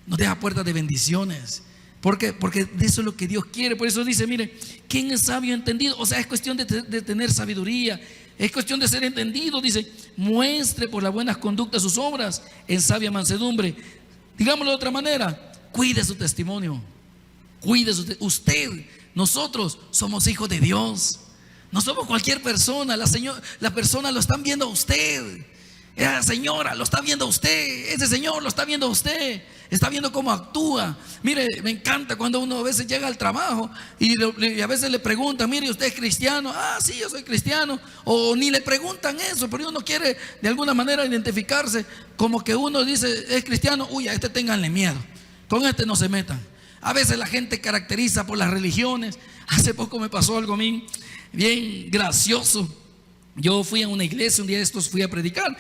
nos deja puertas de bendiciones. ¿Por qué? Porque de eso es lo que Dios quiere. Por eso dice: mire, ¿quién es sabio entendido? O sea, es cuestión de tener sabiduría, es cuestión de ser entendido. Dice: muestre por las buenas conductas sus obras en sabia mansedumbre. Digámoslo de otra manera: cuide su testimonio, cuide usted. Nosotros somos hijos de Dios. No somos cualquier persona. La persona lo están viendo a usted. Esa señora lo está viendo a usted. Ese señor lo está viendo a usted. Está viendo cómo actúa. Mire, me encanta cuando uno a veces llega al trabajo y a veces le preguntan: mire, ¿usted es cristiano? Ah, sí, yo soy cristiano. O ni le preguntan eso, pero uno quiere de alguna manera identificarse. Como que uno dice: es cristiano, uy, a este ténganle miedo, con este no se metan. A veces la gente caracteriza por las religiones. Hace poco me pasó algo a mí bien gracioso. Yo fui a una iglesia, un día de estos fui a predicar.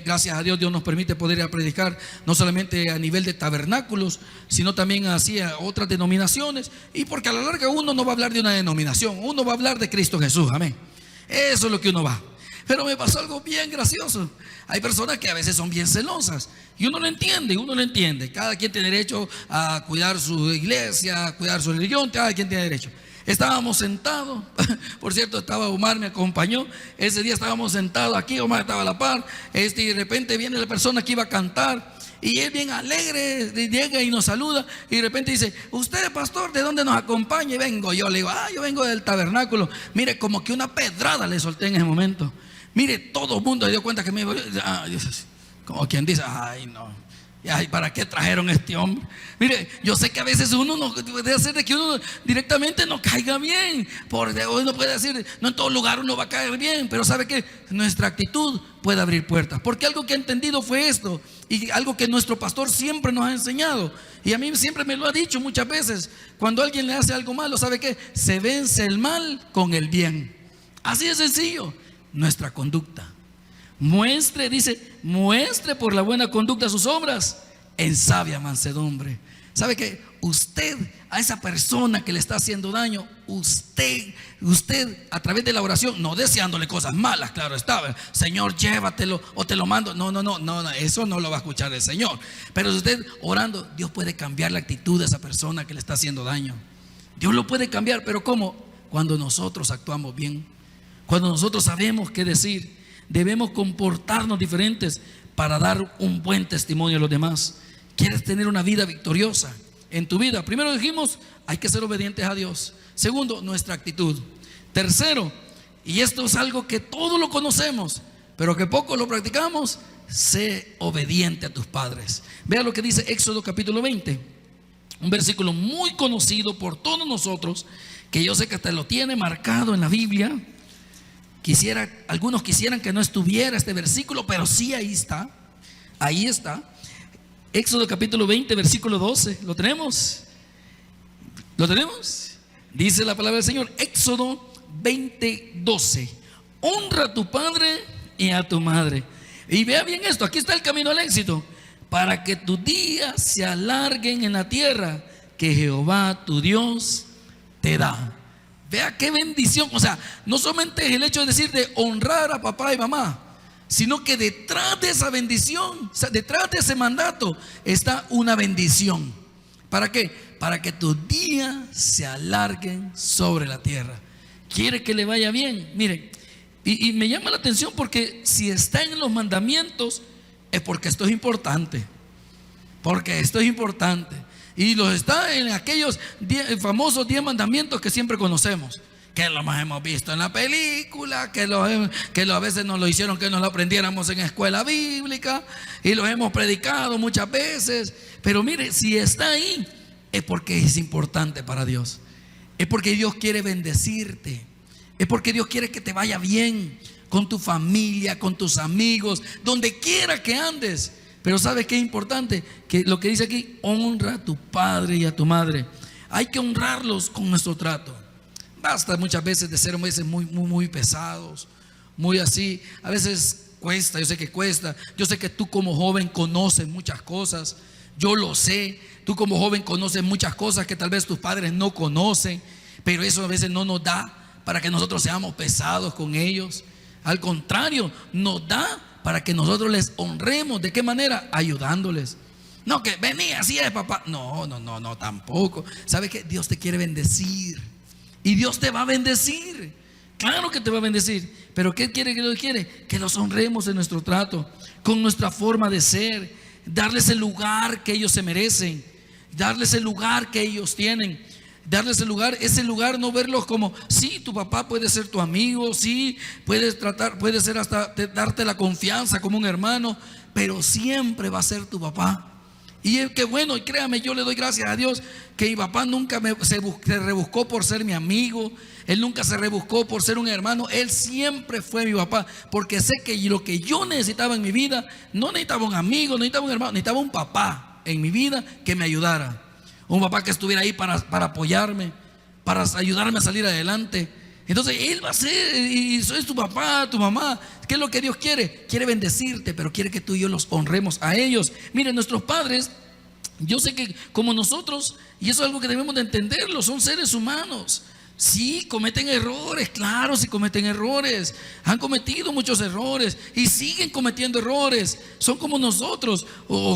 Gracias a Dios, Dios nos permite poder ir a predicar no solamente a nivel de tabernáculos, sino también hacia otras denominaciones. Y porque a la larga uno no va a hablar de una denominación, uno va a hablar de Cristo Jesús, amén. Eso es lo que uno va. Pero me pasó algo bien gracioso. Hay personas que a veces son bien celosas, y uno lo entiende. Cada quien tiene derecho a cuidar su iglesia, a cuidar su religión. Cada quien tiene derecho. Estábamos sentados, por cierto, estaba Omar, me acompañó. Ese día estábamos sentados aquí, Omar estaba a la par. Y de repente viene la persona que iba a cantar, y él bien alegre llega y nos saluda, y de repente dice: ¿usted, pastor, de dónde nos acompaña? Y vengo yo. Le digo: yo vengo del tabernáculo. Mire, como que una pedrada le solté en ese momento. Mire, todo el mundo se dio cuenta que me iba. Como quien dice: ay, no. Ay, ¿para qué trajeron a este hombre? Mire, yo sé que a veces uno no puede hacer de que uno directamente no caiga bien. Porque uno puede decir: no en todo lugar uno va a caer bien. Pero ¿sabe qué? Nuestra actitud puede abrir puertas. Porque algo que he entendido fue esto, y algo que nuestro pastor siempre nos ha enseñado, y a mí siempre me lo ha dicho muchas veces: cuando alguien le hace algo malo, ¿sabe qué? Se vence el mal con el bien. Así de sencillo. Nuestra conducta. Muestre, dice, muestre por la buena conducta sus obras en sabia mansedumbre. ¿Sabe qué? usted, a esa persona que le está haciendo daño, usted a través de la oración, no deseándole cosas malas, claro está, Señor, llévatelo o te lo mando, no, eso no lo va a escuchar el Señor. Pero si usted orando, Dios puede cambiar la actitud de esa persona que le está haciendo daño. Dios lo puede cambiar, pero ¿cómo? Cuando nosotros actuamos bien, cuando nosotros sabemos qué decir. Debemos comportarnos diferentes para dar un buen testimonio a los demás. ¿Quieres tener una vida victoriosa en tu vida? Primero dijimos, hay que ser obedientes a Dios. Segundo, nuestra actitud. Tercero, y esto es algo que todos lo conocemos, pero que poco lo practicamos, sé obediente a tus padres. Vea lo que dice Éxodo capítulo 20, un versículo muy conocido por todos nosotros, que yo sé que hasta lo tiene marcado en la Biblia. Algunos quisieran que no estuviera este versículo, pero sí ahí está. Ahí está. Éxodo capítulo 20, versículo 12. ¿Lo tenemos? ¿Lo tenemos? Dice la palabra del Señor. Éxodo 20, 12. Honra a tu padre y a tu madre. Y vea bien esto. Aquí está el camino al éxito. Para que tus días se alarguen en la tierra que Jehová tu Dios te da. Vea qué bendición. O sea, no solamente es el hecho de decir de honrar a papá y mamá, sino que detrás de esa bendición, o sea, detrás de ese mandato está una bendición. ¿Para qué? Para que tus días se alarguen sobre la tierra. ¿Quiere que le vaya bien? Miren, y me llama la atención porque si está en los mandamientos es porque esto es importante. Porque esto es importante. Y los está en aquellos famosos 10 mandamientos que siempre conocemos, que los más hemos visto en la película, que a veces nos lo hicieron que nos lo aprendiéramos en escuela bíblica y los hemos predicado muchas veces. Pero mire, si está ahí es porque es importante para Dios. Es porque Dios quiere bendecirte. Es porque Dios quiere que te vaya bien con tu familia, con tus amigos, donde quiera que andes. Pero ¿sabes qué es importante? Que lo que dice aquí, honra a tu padre y a tu madre. Hay que honrarlos con nuestro trato. Basta muchas veces de ser muy pesados, muy así. A veces cuesta, yo sé que cuesta. Yo sé que tú como joven conoces muchas cosas. Yo lo sé. Tú como joven conoces muchas cosas que tal vez tus padres no conocen. Pero eso a veces no nos da para que nosotros seamos pesados con ellos. Al contrario, nos da para que nosotros les honremos. ¿De qué manera? Ayudándoles. No, que venía, así es, papá. No, tampoco. ¿Sabe qué? Dios te quiere bendecir. Y Dios te va a bendecir. Claro que te va a bendecir. Pero ¿qué quiere que Dios quiere? Que los honremos en nuestro trato, con nuestra forma de ser. Darles el lugar que ellos se merecen. Darles el lugar que ellos tienen. Darles ese lugar, no verlos como, sí, tu papá puede ser tu amigo, sí, puede ser hasta darte la confianza como un hermano, pero siempre va a ser tu papá. Y es que bueno, y créame, yo le doy gracias a Dios que mi papá nunca se rebuscó por ser mi amigo, él nunca se rebuscó por ser un hermano, él siempre fue mi papá, porque sé que lo que yo necesitaba en mi vida, no necesitaba un amigo, no necesitaba un hermano, necesitaba un papá en mi vida que me ayudara. Un papá que estuviera ahí para apoyarme, para ayudarme a salir adelante. Entonces Él va a ser, y soy tu papá, tu mamá. ¿Qué es lo que Dios quiere? Quiere bendecirte, pero quiere que tú y yo los honremos a ellos. Miren, nuestros padres, yo sé que como nosotros, y eso es algo que debemos de entenderlo, son seres humanos. Sí, cometen errores, claro, sí cometen errores. Han cometido muchos errores y siguen cometiendo errores. Son como nosotros.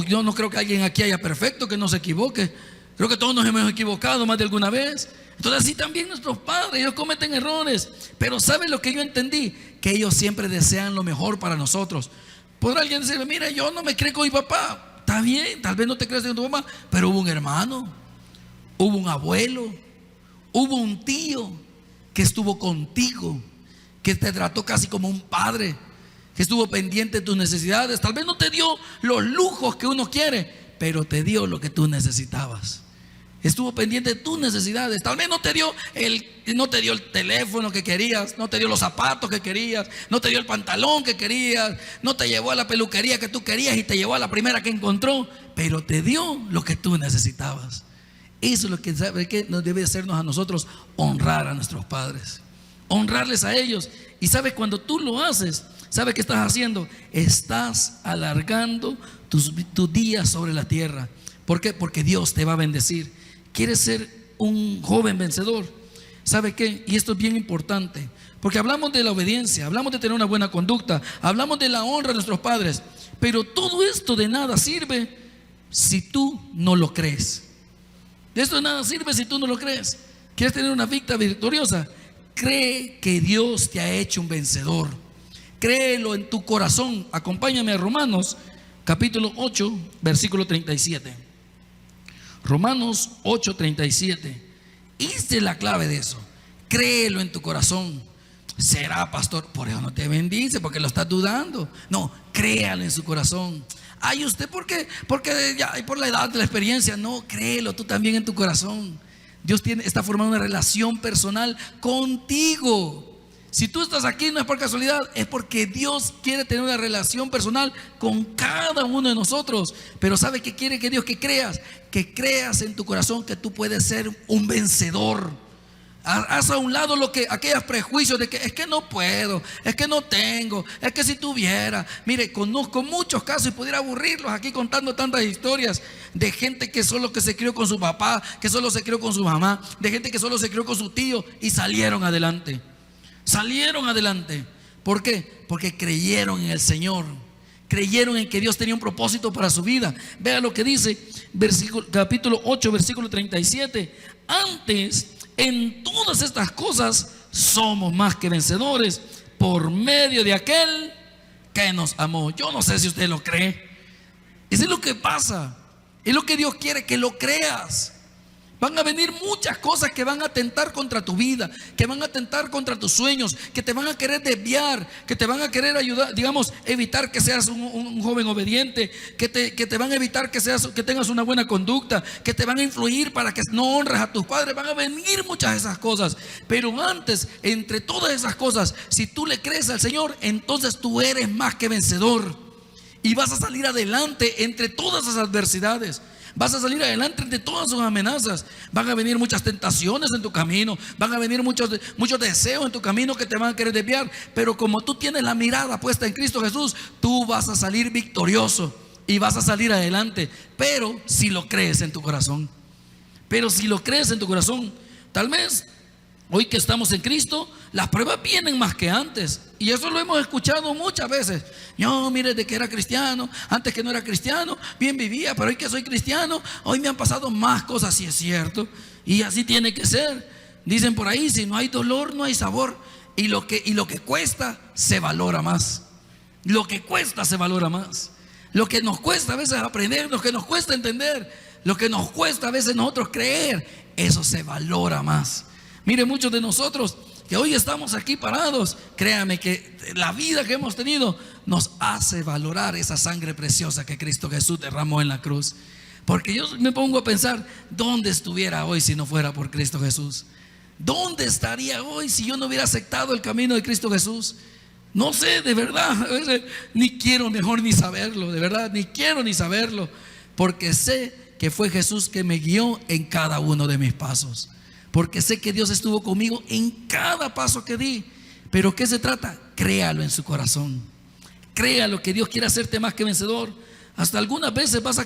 Yo no creo que alguien aquí haya perfecto, que no se equivoque. Creo que todos nos hemos equivocado más de alguna vez. Entonces así también nuestros padres, ellos cometen errores. Pero ¿saben lo que yo entendí? Que ellos siempre desean lo mejor para nosotros. Podrá alguien decirme, mira, yo no me creo con mi papá. Está bien, tal vez no te creas con tu mamá, pero hubo un hermano, hubo un abuelo, hubo un tío que estuvo contigo, que te trató casi como un padre, que estuvo pendiente de tus necesidades. Tal vez no te dio los lujos que uno quiere, pero te dio lo que tú necesitabas. Estuvo pendiente de tus necesidades. Tal vez no te dio el teléfono que querías, no te dio los zapatos que querías, no te dio el pantalón que querías, no te llevó a la peluquería que tú querías y te llevó a la primera que encontró, pero te dio lo que tú necesitabas. Eso es lo que nos debe hacernos a nosotros, honrar a nuestros padres, honrarles a ellos. Y sabes, cuando tú lo haces, ¿sabes qué estás haciendo? Estás alargando tus días sobre la tierra. ¿Por qué? Porque Dios te va a bendecir. ¿Quieres ser un joven vencedor? ¿Sabe qué? Y esto es bien importante, porque hablamos de la obediencia, hablamos de tener una buena conducta, hablamos de la honra de nuestros padres, pero todo esto de nada sirve si tú no lo crees. De esto de nada sirve si tú no lo crees. ¿Quieres tener una vida victoriosa? Cree que Dios te ha hecho un vencedor. Créelo en tu corazón. Acompáñame a Romanos capítulo 8, versículo 37. Romanos 8, 37. Esta es la clave de eso. Créelo en tu corazón. Será, pastor, por eso no te bendice, porque lo estás dudando. No, créalo en su corazón. Ay, ¿usted por qué? Porque ya por la edad, de la experiencia. No, créelo tú también en tu corazón. Dios está formando una relación personal contigo. Si tú estás aquí no es por casualidad, es porque Dios quiere tener una relación personal con cada uno de nosotros. Pero ¿sabe qué quiere que Dios? Que creas en tu corazón que tú puedes ser un vencedor. Haz a un lado aquellos prejuicios de que es que no puedo, es que no tengo, es que si tuviera. Mire, conozco muchos casos y pudiera aburrirlos aquí contando tantas historias de gente que solo que se crió con su papá, que solo se crió con su mamá, de gente que solo se crió con su tío y salieron adelante. Salieron adelante. ¿Por qué? Porque creyeron en el Señor. Creyeron en que Dios tenía un propósito para su vida. Vea lo que dice capítulo 8, versículo 37. Antes, en todas estas cosas somos más que vencedores por medio de aquel que nos amó. Yo no sé si usted lo cree. Eso es lo que pasa. Es lo que Dios quiere, que lo creas. Van a venir muchas cosas que van a atentar contra tu vida, que van a atentar contra tus sueños, que te van a querer desviar, que te van a querer ayudar, digamos, evitar que seas un joven obediente, que te van a evitar que tengas una buena conducta, que te van a influir para que no honres a tus padres. Van a venir muchas de esas cosas. Pero antes, entre todas esas cosas, si tú le crees al Señor, entonces tú eres más que vencedor y vas a salir adelante entre todas esas adversidades. Vas a salir adelante de todas sus amenazas. Van a venir muchas tentaciones en tu camino. Van a venir muchos deseos en tu camino que te van a querer desviar. Pero como tú tienes la mirada puesta en Cristo Jesús, tú vas a salir victorioso y vas a salir adelante. Pero si lo crees en tu corazón. Pero si lo crees en tu corazón. Tal vez hoy que estamos en Cristo, las pruebas vienen más que antes. Y eso lo hemos escuchado muchas veces. Yo, mire, de que era cristiano, antes que no era cristiano, bien vivía, pero hoy que soy cristiano, hoy me han pasado más cosas. Sí, es cierto. Y así tiene que ser. Dicen por ahí, si no hay dolor, no hay sabor. Y lo que cuesta, se valora más. Lo que cuesta, se valora más. Lo que nos cuesta a veces aprender, lo que nos cuesta entender, lo que nos cuesta a veces nosotros creer, eso se valora más. Mire, muchos de nosotros que hoy estamos aquí parados, créame que la vida que hemos tenido nos hace valorar esa sangre preciosa que Cristo Jesús derramó en la cruz. Porque yo me pongo a pensar, ¿dónde estuviera hoy si no fuera por Cristo Jesús? ¿Dónde estaría hoy si yo no hubiera aceptado el camino de Cristo Jesús? No sé, de verdad, a veces ni quiero mejor ni saberlo, de verdad, ni quiero ni saberlo, porque sé que fue Jesús que me guió en cada uno de mis pasos. Porque sé que Dios estuvo conmigo en cada paso que di. Pero ¿qué se trata? Créalo en su corazón. Créalo que Dios quiere hacerte más que vencedor. Hasta algunas veces vas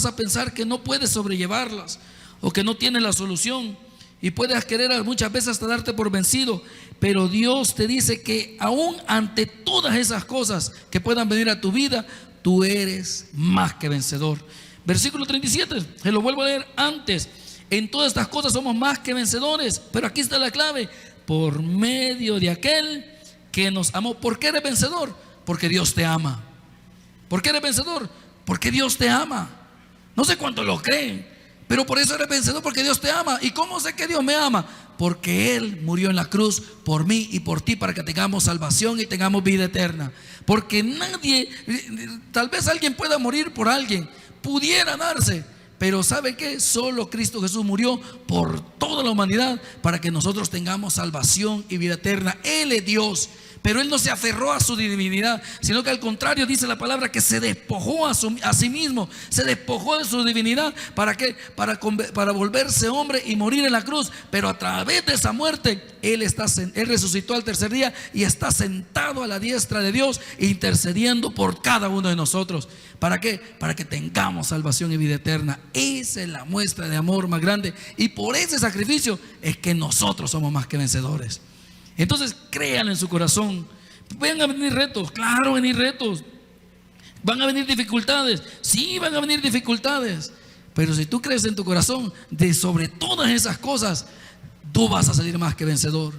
a pensar que no puedes sobrellevarlas o que no tienes la solución. Y puedes querer muchas veces hasta darte por vencido. Pero Dios te dice que aún ante todas esas cosas que puedan venir a tu vida, tú eres más que vencedor. Versículo 37, se lo vuelvo a leer antes. En todas estas cosas somos más que vencedores. Pero aquí está la clave: por medio de aquel que nos amó. ¿Por qué eres vencedor? Porque Dios te ama. ¿Por qué eres vencedor? Porque Dios te ama. No sé cuánto lo creen, pero por eso eres vencedor, porque Dios te ama. ¿Y cómo sé que Dios me ama? Porque Él murió en la cruz por mí y por ti, para que tengamos salvación y tengamos vida eterna. Porque nadie, tal vez alguien pueda morir por alguien, pudiera darse, pero ¿sabe qué? Solo Cristo Jesús murió por toda la humanidad para que nosotros tengamos salvación y vida eterna. Él es Dios. Pero él no se aferró a su divinidad, sino que al contrario dice la palabra que se despojó a sí mismo, se despojó de su divinidad. ¿Para qué? Para volverse hombre y morir en la cruz. Pero a través de esa muerte él resucitó al tercer día y está sentado a la diestra de Dios, intercediendo por cada uno de nosotros. ¿Para qué? Para que tengamos salvación y vida eterna. Esa es la muestra de amor más grande, y por ese sacrificio es que nosotros somos más que vencedores. Entonces créanlo en su corazón. Van a venir retos, claro, venir retos. Van a venir dificultades, sí, van a venir dificultades. Pero si tú crees en tu corazón de sobre todas esas cosas, tú vas a salir más que vencedor.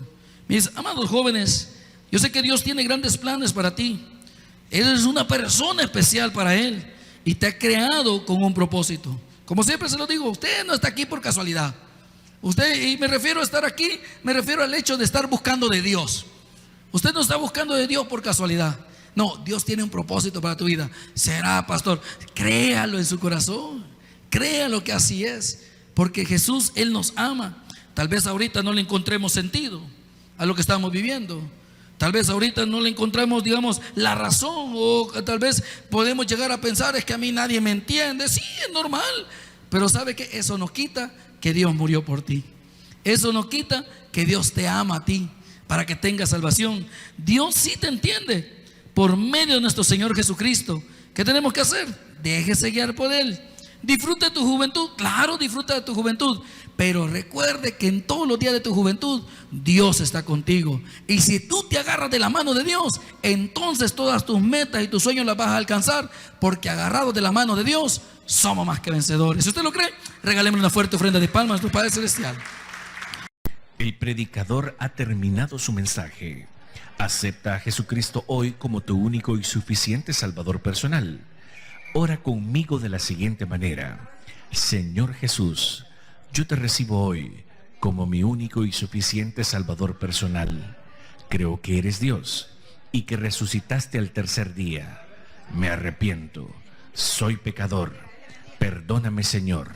Mis amados jóvenes, yo sé que Dios tiene grandes planes para ti. Eres una persona especial para Él y te ha creado con un propósito. Como siempre se lo digo, usted no está aquí por casualidad. Usted, y me refiero a estar aquí, me refiero al hecho de estar buscando de Dios. Usted no está buscando de Dios por casualidad. No, Dios tiene un propósito para tu vida. Será, pastor, créalo en su corazón. Créalo que así es. Porque Jesús, Él nos ama. Tal vez ahorita no le encontremos sentido a lo que estamos viviendo. Tal vez ahorita no le encontremos, digamos, la razón. O tal vez podemos llegar a pensar, es que a mí nadie me entiende. Sí, es normal. Pero ¿sabe qué? Eso nos quita que Dios murió por ti. Eso nos quita que Dios te ama a ti, para que tengas salvación. Dios sí te entiende por medio de nuestro Señor Jesucristo. ¿Qué tenemos que hacer? Déjese guiar por Él. Disfruta de tu juventud, claro, disfruta de tu juventud, pero recuerde que en todos los días de tu juventud Dios está contigo. Y si tú te agarras de la mano de Dios, entonces todas tus metas y tus sueños las vas a alcanzar, porque agarrados de la mano de Dios somos más que vencedores. Si usted lo cree, regálemosle una fuerte ofrenda de palmas a nuestro Padre Celestial. El predicador ha terminado su mensaje. Acepta a Jesucristo hoy como tu único y suficiente Salvador personal. Ora conmigo de la siguiente manera: Señor Jesús, yo te recibo hoy como mi único y suficiente Salvador personal. Creo que eres Dios y que resucitaste al tercer día. Me arrepiento, soy pecador. Perdóname, Señor.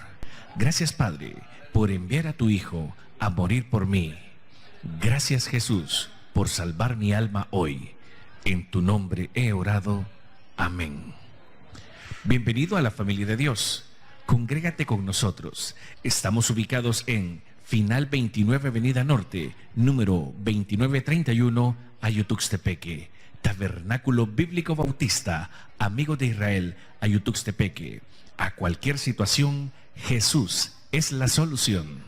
Gracias, Padre, por enviar a tu Hijo a morir por mí. Gracias, Jesús, por salvar mi alma hoy. En tu nombre he orado. Amén. Bienvenido a la familia de Dios. Congrégate con nosotros. Estamos ubicados en Final 29 Avenida Norte, número 2931, Ayutuxtepeque. Tabernáculo Bíblico Bautista, Amigo de Israel, Ayutuxtepeque. A cualquier situación, Jesús es la solución.